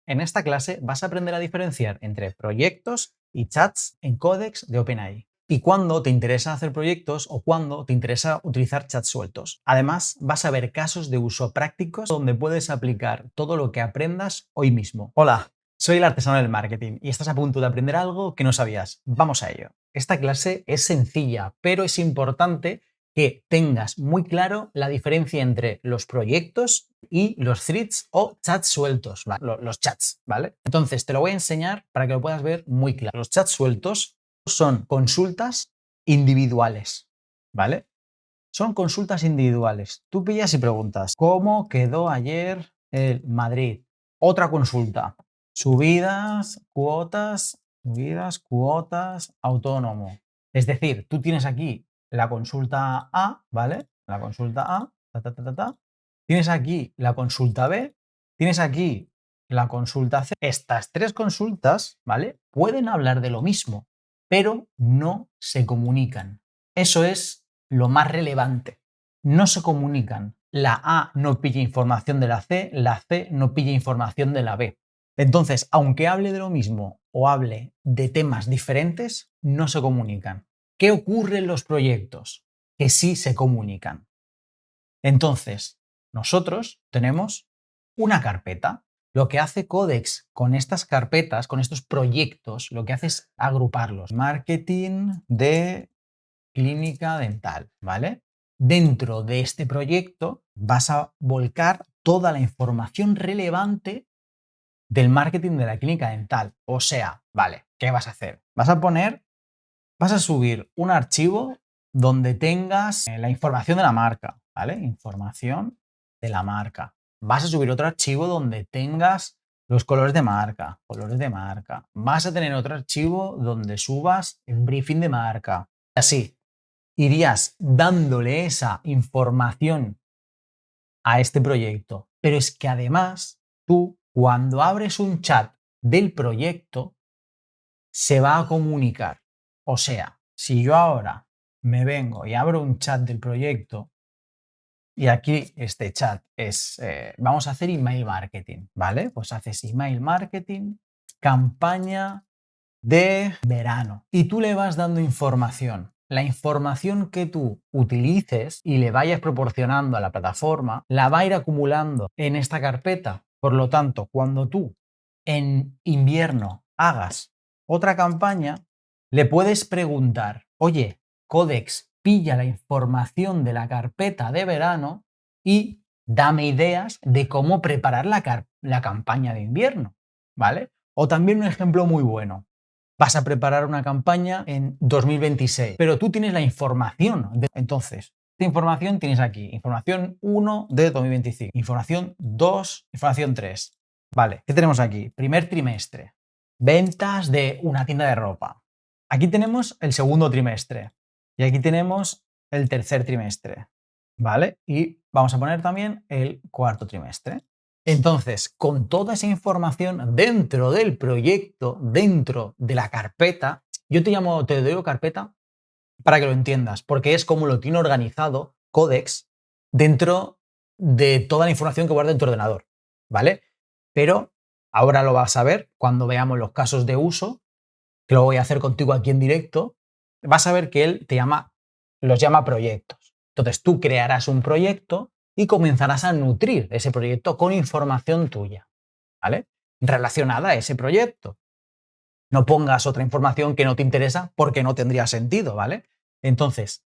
En esta clase vas a aprender a diferenciar entre proyectos y chats en Codex de OpenAI y cuándo te interesa hacer proyectos o cuándo te interesa utilizar chats sueltos. Además, vas a ver casos de uso prácticos donde puedes aplicar todo lo que aprendas hoy mismo. Hola, soy el artesano del marketing y estás a punto de aprender algo que no sabías. Vamos a ello. Esta clase es sencilla, pero es importante que tengas muy claro la diferencia entre los proyectos y los threads o chats sueltos, ¿vale? Los chats, ¿vale? Entonces te lo voy a enseñar para que lo puedas ver muy claro. Los chats sueltos son consultas individuales, ¿vale? Son consultas individuales. Tú pillas y preguntas, ¿cómo quedó ayer el Madrid? Otra consulta. Subidas, cuotas, autónomo. Es decir, tú tienes aquí la consulta A, ¿vale? La consulta A, Tienes aquí la consulta B, tienes aquí la consulta C. Estas tres consultas, ¿vale? Pueden hablar de lo mismo, pero no se comunican. Eso es lo más relevante. No se comunican. La A no pilla información de la C no pilla información de la B. Entonces, aunque hable de lo mismo o hable de temas diferentes, no se comunican. ¿Qué ocurre en los proyectos? Que sí se comunican. Entonces, nosotros tenemos una carpeta. Lo que hace Codex con estas carpetas, con estos proyectos, lo que hace es agruparlos. Marketing de clínica dental, ¿vale? Dentro de este proyecto vas a volcar toda la información relevante del marketing de la clínica dental. O sea, vale, ¿qué vas a hacer? Vas a subir un archivo donde tengas la información de la marca, ¿vale? Información de la marca. Vas a subir otro archivo donde tengas los colores de marca, Vas a tener otro archivo donde subas el briefing de marca. Así, irías dándole esa información a este proyecto. Pero es que además, tú, cuando abres un chat del proyecto, se va a comunicar. O sea, si yo ahora me vengo y abro un chat del proyecto, y aquí este chat es, vamos a hacer email marketing, ¿vale? Pues haces email marketing, campaña de verano. Y tú le vas dando información. La información que tú utilices y le vayas proporcionando a la plataforma, la va a ir acumulando en esta carpeta. Por lo tanto, cuando tú en invierno hagas otra campaña, le puedes preguntar, oye, Codex, pilla la información de la carpeta de verano y dame ideas de cómo preparar la campaña de invierno, ¿vale? O también un ejemplo muy bueno. Vas a preparar una campaña en 2026, pero tú tienes la información. Entonces, esta información tienes aquí. Información 1 de 2025. Información 2, información 3. Vale, ¿qué tenemos aquí? Primer trimestre. Ventas de una tienda de ropa. Aquí tenemos el segundo trimestre. Y aquí tenemos el tercer trimestre. ¿Vale? Y vamos a poner también el cuarto trimestre. Entonces, con toda esa información dentro del proyecto, dentro de la carpeta, yo te digo carpeta para que lo entiendas, porque es como lo tiene organizado Codex dentro de toda la información que guarda en tu ordenador, ¿vale? Pero ahora lo vas a ver cuando veamos los casos de uso, que lo voy a hacer contigo aquí en directo, vas a ver que él los llama proyectos. Entonces tú crearás un proyecto y comenzarás a nutrir ese proyecto con información tuya, ¿vale? Relacionada a ese proyecto. No pongas otra información que no te interesa porque no tendría sentido, ¿vale? Entonces,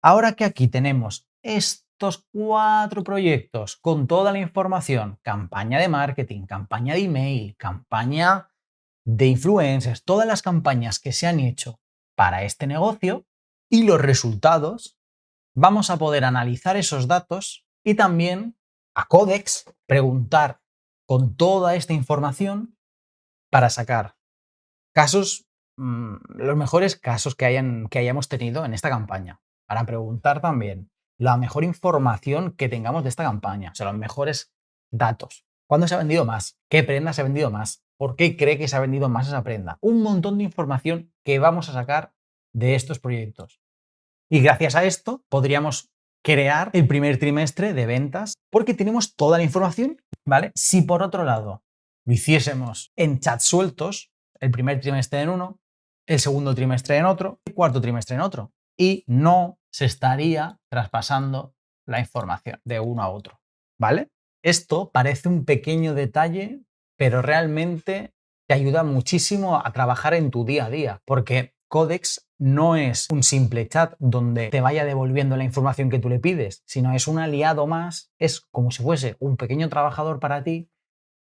ahora que aquí tenemos estos 4 proyectos con toda la información, campaña de marketing, campaña de email, campaña de influencers, todas las campañas que se han hecho para este negocio y los resultados, vamos a poder analizar esos datos y también a Codex preguntar con toda esta información para sacar casos, los mejores casos que hayamos tenido en esta campaña. Para preguntar también la mejor información que tengamos de esta campaña, o sea, los mejores datos. ¿Cuándo se ha vendido más? ¿Qué prenda se ha vendido más? ¿Por qué cree que se ha vendido más esa prenda? Un montón de información que vamos a sacar de estos proyectos. Y gracias a esto podríamos crear el primer trimestre de ventas porque tenemos toda la información, ¿vale? Si por otro lado lo hiciésemos en chats sueltos, el primer trimestre en uno, el segundo trimestre en otro, el cuarto trimestre en otro, y no se estaría traspasando la información de uno a otro, ¿vale? Esto parece un pequeño detalle, pero realmente te ayuda muchísimo a trabajar en tu día a día, porque Codex no es un simple chat donde te vaya devolviendo la información que tú le pides, sino es un aliado más, es como si fuese un pequeño trabajador para ti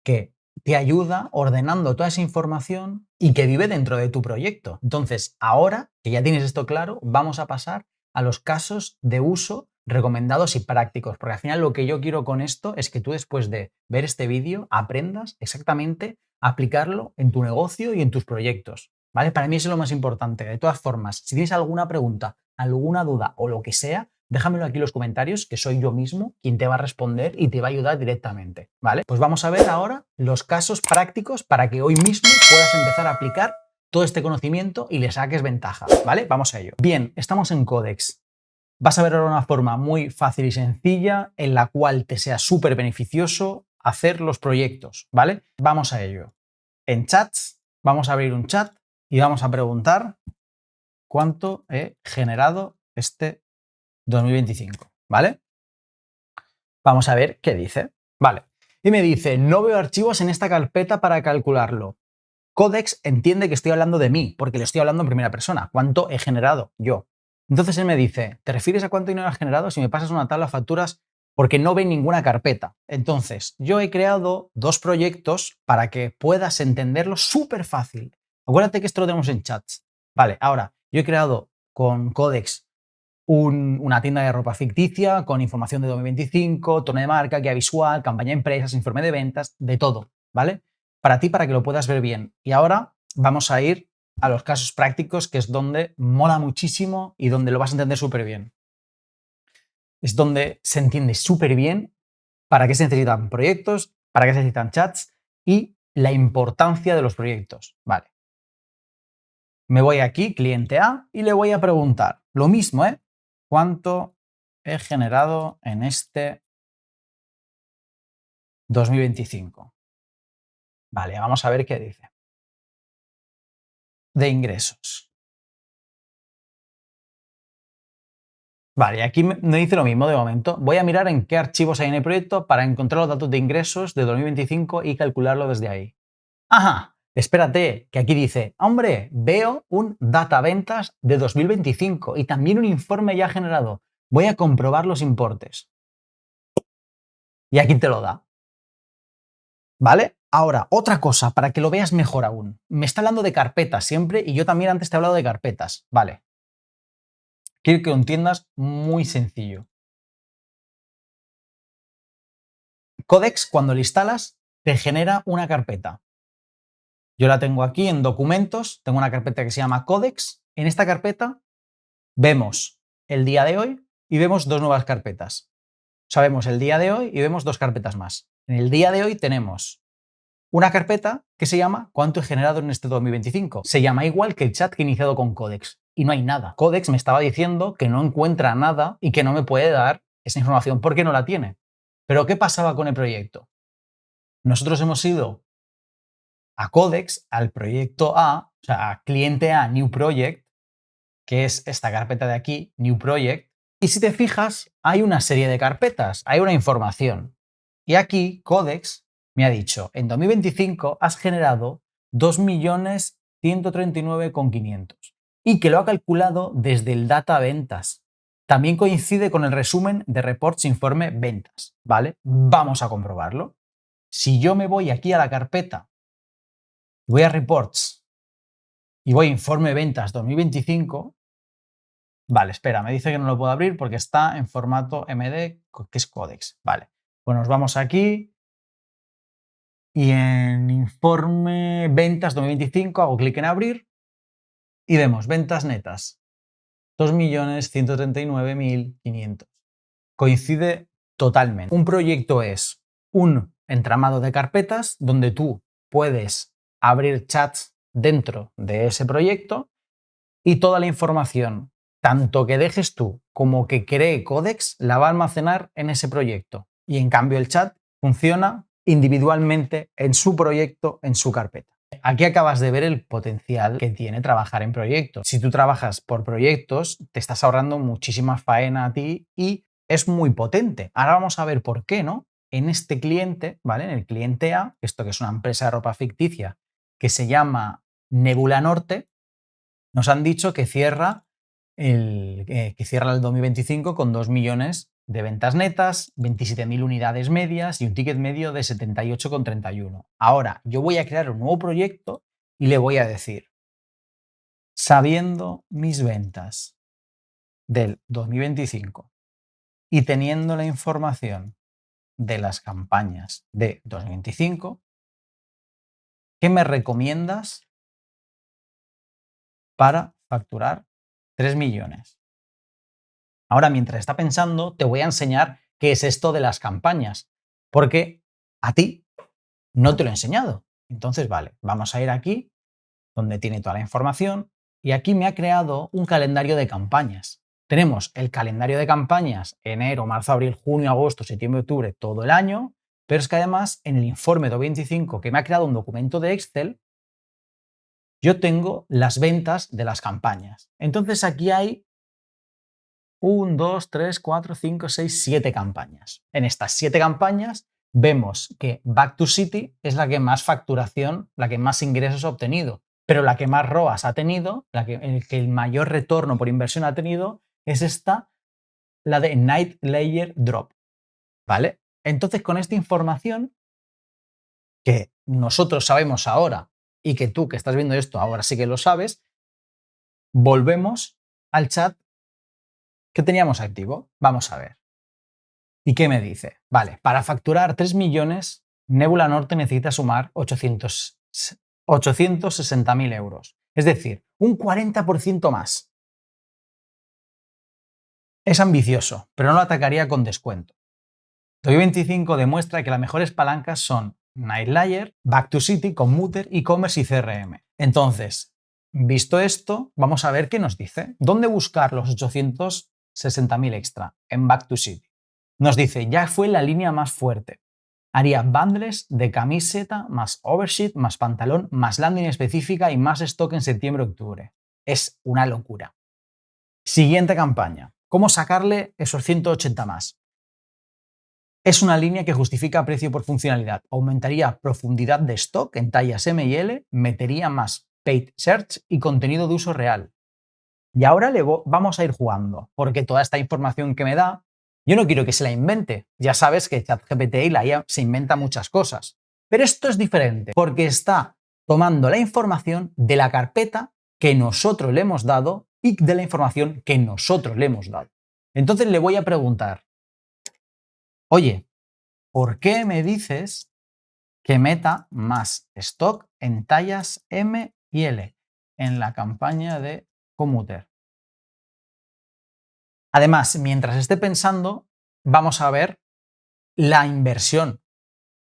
que te ayuda ordenando toda esa información y que vive dentro de tu proyecto. Entonces, ahora que ya tienes esto claro, vamos a pasar a los casos de uso recomendados y prácticos, porque al final lo que yo quiero con esto es que tú después de ver este vídeo aprendas exactamente a aplicarlo en tu negocio y en tus proyectos, ¿vale? Para mí eso es lo más importante. De todas formas, si tienes alguna pregunta, alguna duda o lo que sea, déjamelo aquí en los comentarios, que soy yo mismo quien te va a responder y te va a ayudar directamente, ¿vale? Pues vamos a ver ahora los casos prácticos para que hoy mismo puedas empezar a aplicar todo este conocimiento y le saques ventaja, ¿vale? Vamos a ello. Bien, estamos en Codex. Vas a ver ahora una forma muy fácil y sencilla en la cual te sea súper beneficioso hacer los proyectos, ¿vale? Vamos a ello. En chats, vamos a abrir un chat y vamos a preguntar cuánto he generado este 2025, ¿vale? Vamos a ver qué dice. Vale. Y me dice, no veo archivos en esta carpeta para calcularlo. Codex entiende que estoy hablando de mí, porque le estoy hablando en primera persona. ¿Cuánto he generado yo? Entonces él me dice, ¿te refieres a cuánto dinero has generado si me pasas una tabla de facturas? Porque no ve ninguna carpeta. Entonces, yo he creado dos proyectos para que puedas entenderlo súper fácil. Acuérdate que esto lo tenemos en chats. Vale, ahora, yo he creado con Codex una tienda de ropa ficticia con información de 2025, tono de marca, guía visual, campaña de empresas, informe de ventas, de todo, ¿vale? Para ti, para que lo puedas ver bien. Y ahora vamos a ir a los casos prácticos, que es donde mola muchísimo y donde lo vas a entender súper bien. Es donde se entiende súper bien para qué se necesitan proyectos, para qué se necesitan chats y la importancia de los proyectos. Vale. Me voy aquí, cliente A, y le voy a preguntar lo mismo, ¿eh? ¿Cuánto he generado en este 2025? Vale, vamos a ver qué dice. De ingresos. Vale, aquí me dice lo mismo de momento. Voy a mirar en qué archivos hay en el proyecto para encontrar los datos de ingresos de 2025 y calcularlo desde ahí. ¡Ajá! Espérate, que aquí dice, hombre, veo un data ventas de 2025 y también un informe ya generado. Voy a comprobar los importes. Y aquí te lo da. ¿Vale? Ahora, otra cosa, para que lo veas mejor aún. Me está hablando de carpetas siempre y yo también antes te he hablado de carpetas. Vale. Quiero que lo entiendas muy sencillo. Codex, cuando lo instalas, te genera una carpeta. Yo la tengo aquí en documentos, tengo una carpeta que se llama Codex. En esta carpeta vemos el día de hoy y vemos dos nuevas carpetas. Sabemos el día de hoy y vemos dos carpetas más. En el día de hoy tenemos una carpeta que se llama ¿cuánto he generado en este 2025? Se llama igual que el chat que he iniciado con Codex y no hay nada. Codex me estaba diciendo que no encuentra nada y que no me puede dar esa información porque no la tiene. Pero ¿qué pasaba con el proyecto? Nosotros hemos ido a Codex, al proyecto A, o sea, a cliente A, New Project, que es esta carpeta de aquí, New Project, y si te fijas, hay una serie de carpetas, hay una información. Y aquí Codex me ha dicho, en 2025 has generado 2.139.500 y que lo ha calculado desde el data ventas. También coincide con el resumen de reports informe ventas, ¿vale? Vamos a comprobarlo. Si yo me voy aquí a la carpeta, voy a reports y voy a informe ventas 2025, vale, espera, me dice que no lo puedo abrir porque está en formato MD, que es Codex. Vale, pues nos vamos aquí y en informe ventas 2025 hago clic en abrir y vemos ventas netas 2.139.500. Coincide totalmente. Un proyecto es un entramado de carpetas donde tú puedes abrir chats dentro de ese proyecto y toda la información, tanto que dejes tú como que cree Codex, la va a almacenar en ese proyecto. Y en cambio el chat funciona individualmente en su proyecto, en su carpeta. Aquí acabas de ver el potencial que tiene trabajar en proyectos. Si tú trabajas por proyectos, te estás ahorrando muchísima faena a ti y es muy potente. Ahora vamos a ver por qué, ¿no? En este cliente, ¿vale? En el cliente A, esto que es una empresa de ropa ficticia que se llama Nebula Norte, nos han dicho que cierra el 2025 con 2 millones de ventas netas, 27.000 unidades medias y un ticket medio de 78,31. Ahora, yo voy a crear un nuevo proyecto y le voy a decir, sabiendo mis ventas del 2025 y teniendo la información de las campañas de 2025, ¿qué me recomiendas para facturar 3 millones? Ahora, mientras está pensando, te voy a enseñar qué es esto de las campañas, porque a ti no te lo he enseñado. Entonces, vale, vamos a ir aquí, donde tiene toda la información, y aquí me ha creado un calendario de campañas. Tenemos el calendario de campañas enero, marzo, abril, junio, agosto, septiembre, octubre, todo el año, pero es que además en el informe 2025 que me ha creado un documento de Excel, yo tengo las ventas de las campañas. Entonces aquí hay 1, 2, 3, 4, 5, 6, 7 campañas. En estas 7 campañas vemos que Back to City es la que más facturación, la que más ingresos ha obtenido, pero la que más ROAS ha tenido, el mayor retorno por inversión ha tenido, es esta, la de Night Layer Drop. ¿Vale? Entonces, con esta información que nosotros sabemos ahora y que tú que estás viendo esto ahora sí que lo sabes, volvemos al chat que teníamos activo. Vamos a ver. ¿Y qué me dice? Vale, para facturar 3 millones, Nebula Norte necesita sumar 860.000 euros. Es decir, un 40% más. Es ambicioso, pero no lo atacaría con descuento. 2025 demuestra que las mejores palancas son Nightlayer, Back to City, Commuter, e-commerce y CRM. Entonces, visto esto, vamos a ver qué nos dice. ¿Dónde buscar los 860.000 extra? En Back to City. Nos dice, ya fue la línea más fuerte. Haría bundles de camiseta, más oversheet, más pantalón, más landing específica y más stock en septiembre-octubre. Es una locura. Siguiente campaña. ¿Cómo sacarle esos 180 más? Es una línea que justifica precio por funcionalidad. Aumentaría profundidad de stock en tallas M y L, metería más paid search y contenido de uso real. Y ahora vamos a ir jugando, porque toda esta información que me da, yo no quiero que se la invente. Ya sabes que ChatGPT y la IA se inventa muchas cosas. Pero esto es diferente, porque está tomando la información de la carpeta que nosotros le hemos dado y de la información que nosotros le hemos dado. Entonces le voy a preguntar, oye, ¿por qué me dices que meta más stock en tallas M y L en la campaña de Commuter? Además, mientras esté pensando, vamos a ver la inversión,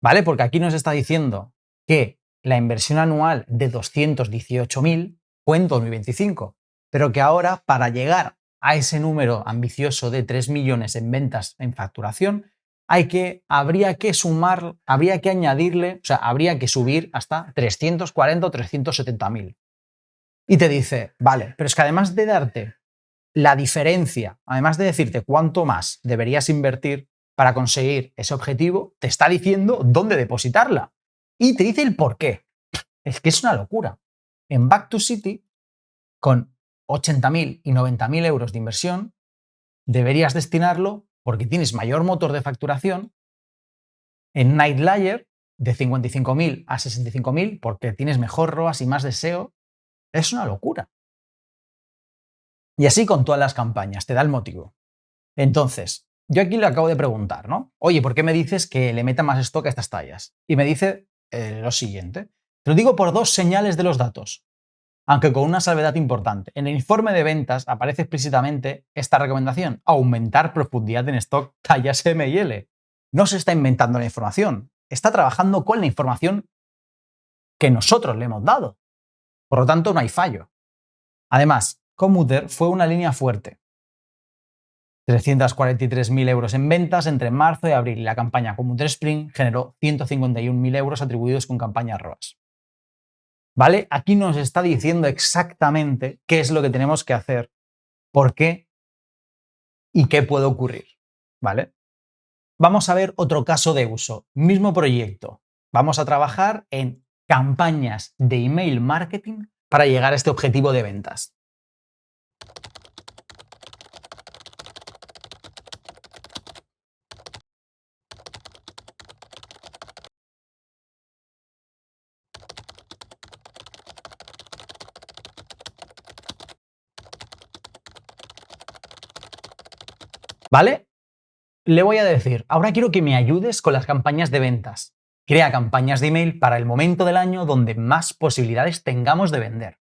¿vale? Porque aquí nos está diciendo que la inversión anual de 218.000 fue en 2025, pero que ahora para llegar a ese número ambicioso de 3 millones en ventas en facturación, habría que añadirle, o sea, habría que subir hasta 340 o 370.000. Y te dice, vale, pero es que además de darte la diferencia, además de decirte cuánto más deberías invertir para conseguir ese objetivo, te está diciendo dónde depositarla. Y te dice el por qué. Es que es una locura. En Back to City, con 80.000 y 90.000 euros de inversión, deberías destinarlo, porque tienes mayor motor de facturación, en Nightlayer, de 55.000 a 65.000, porque tienes mejor ROAS y más deseo. Es una locura. Y así con todas las campañas, te da el motivo. Entonces, yo aquí le acabo de preguntar, ¿no? Oye, ¿por qué me dices que le meta más stock a estas tallas? Y me dice lo siguiente. Te lo digo por 2 señales de los datos, aunque con una salvedad importante. En el informe de ventas aparece explícitamente esta recomendación, aumentar profundidad en stock tallas M y L. No se está inventando la información, está trabajando con la información que nosotros le hemos dado. Por lo tanto, no hay fallo. Además, Commuter fue una línea fuerte. 343.000 euros en ventas entre marzo y abril. Y la campaña Commuter Spring generó 151.000 euros atribuidos con campaña ROAS. ¿Vale? Aquí nos está diciendo exactamente qué es lo que tenemos que hacer, por qué y qué puede ocurrir. ¿Vale? Vamos a ver otro caso de uso. Mismo proyecto. Vamos a trabajar en campañas de email marketing para llegar a este objetivo de ventas. ¿Vale? Le voy a decir, ahora quiero que me ayudes con las campañas de ventas. Crea campañas de email para el momento del año donde más posibilidades tengamos de vender.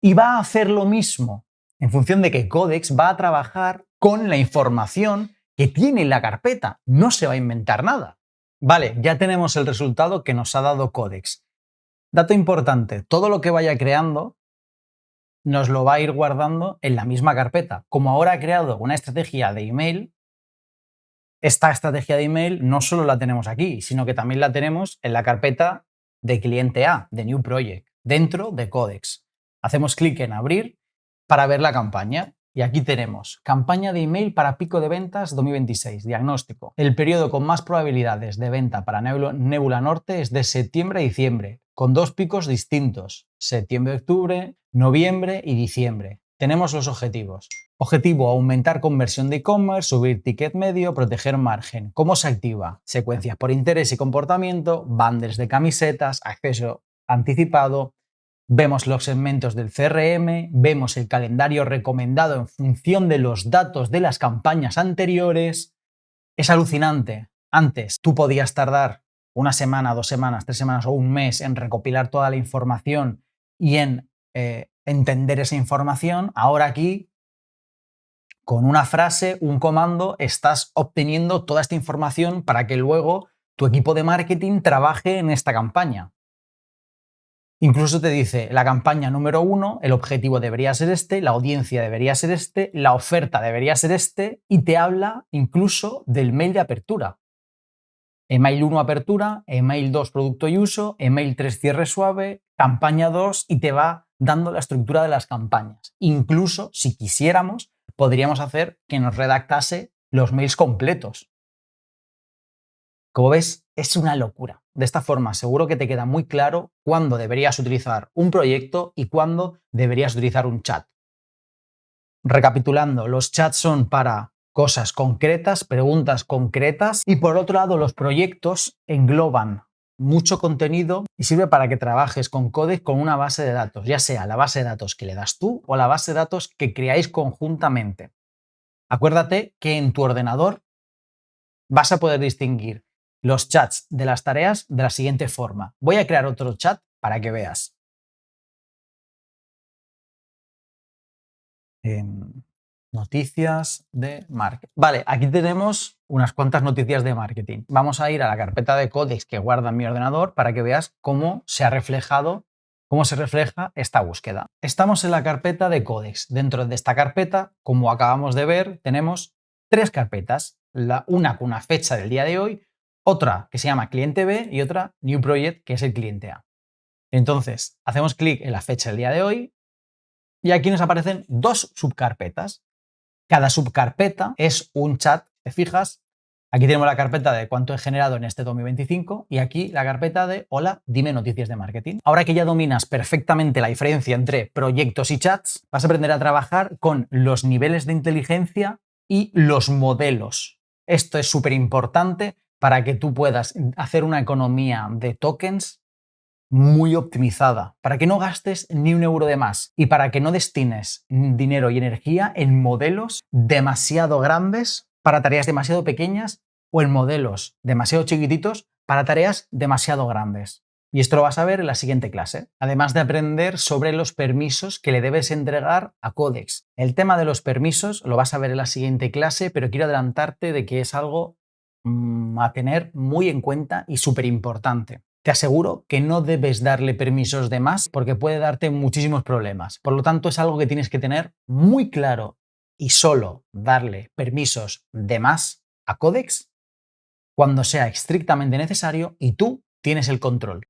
Y va a hacer lo mismo en función de que Codex va a trabajar con la información que tiene en la carpeta. No se va a inventar nada. Vale, ya tenemos el resultado que nos ha dado Codex. Dato importante, todo lo que vaya creando nos lo va a ir guardando en la misma carpeta. Como ahora ha creado una estrategia de email, esta estrategia de email no solo la tenemos aquí, sino que también la tenemos en la carpeta de cliente A, de New Project, dentro de Codex. Hacemos clic en abrir para ver la campaña. Y aquí tenemos campaña de email para pico de ventas 2026, diagnóstico. El periodo con más probabilidades de venta para Nebula Norte es de septiembre a diciembre, con dos picos distintos, septiembre-octubre, noviembre y diciembre. Tenemos los objetivos. Objetivo, aumentar conversión de e-commerce, subir ticket medio, proteger margen. ¿Cómo se activa? Secuencias por interés y comportamiento, bundles de camisetas, acceso anticipado. Vemos los segmentos del CRM, vemos el calendario recomendado en función de los datos de las campañas anteriores. Es alucinante. Antes tú podías tardar una semana, 2 semanas, 3 semanas o un mes en recopilar toda la información y en entender esa información. Ahora aquí, con una frase, un comando, estás obteniendo toda esta información para que luego tu equipo de marketing trabaje en esta campaña. Incluso te dice la campaña número 1, el objetivo debería ser este, la audiencia debería ser este, la oferta debería ser este y te habla incluso del mail de apertura. Email 1 apertura, email 2 producto y uso, email 3 cierre suave, campaña 2 y te va dando la estructura de las campañas. Incluso si quisiéramos, podríamos hacer que nos redactase los mails completos. Como ves, es una locura. De esta forma, seguro que te queda muy claro cuándo deberías utilizar un proyecto y cuándo deberías utilizar un chat. Recapitulando, los chats son para cosas concretas, preguntas concretas y por otro lado los proyectos engloban mucho contenido y sirve para que trabajes con Codex con una base de datos, ya sea la base de datos que le das tú o la base de datos que creáis conjuntamente. Acuérdate que en tu ordenador vas a poder distinguir los chats de las tareas de la siguiente forma. Voy a crear otro chat para que veas. Noticias de marketing. Vale, aquí tenemos unas cuantas noticias de marketing. Vamos a ir a la carpeta de Codex que guarda en mi ordenador para que veas cómo se refleja esta búsqueda. Estamos en la carpeta de Codex. Dentro de esta carpeta, como acabamos de ver, tenemos 3 carpetas. Una con una fecha del día de hoy, otra que se llama cliente B y otra New Project, que es el cliente A. Entonces, hacemos clic en la fecha del día de hoy y aquí nos aparecen 2 subcarpetas. Cada subcarpeta es un chat, ¿te fijas? Aquí tenemos la carpeta de cuánto he generado en este 2025 y aquí la carpeta de hola, dime noticias de marketing. Ahora que ya dominas perfectamente la diferencia entre proyectos y chats, vas a aprender a trabajar con los niveles de inteligencia y los modelos. Esto es súper importante para que tú puedas hacer una economía de tokens muy optimizada, para que no gastes ni un euro de más y para que no destines dinero y energía en modelos demasiado grandes para tareas demasiado pequeñas o en modelos demasiado chiquititos para tareas demasiado grandes. Y esto lo vas a ver en la siguiente clase, además de aprender sobre los permisos que le debes entregar a Codex. El tema de los permisos lo vas a ver en la siguiente clase, pero quiero adelantarte de que es algo a tener muy en cuenta y súper importante. Te aseguro que no debes darle permisos de más porque puede darte muchísimos problemas. Por lo tanto, es algo que tienes que tener muy claro y solo darle permisos de más a Codex cuando sea estrictamente necesario y tú tienes el control.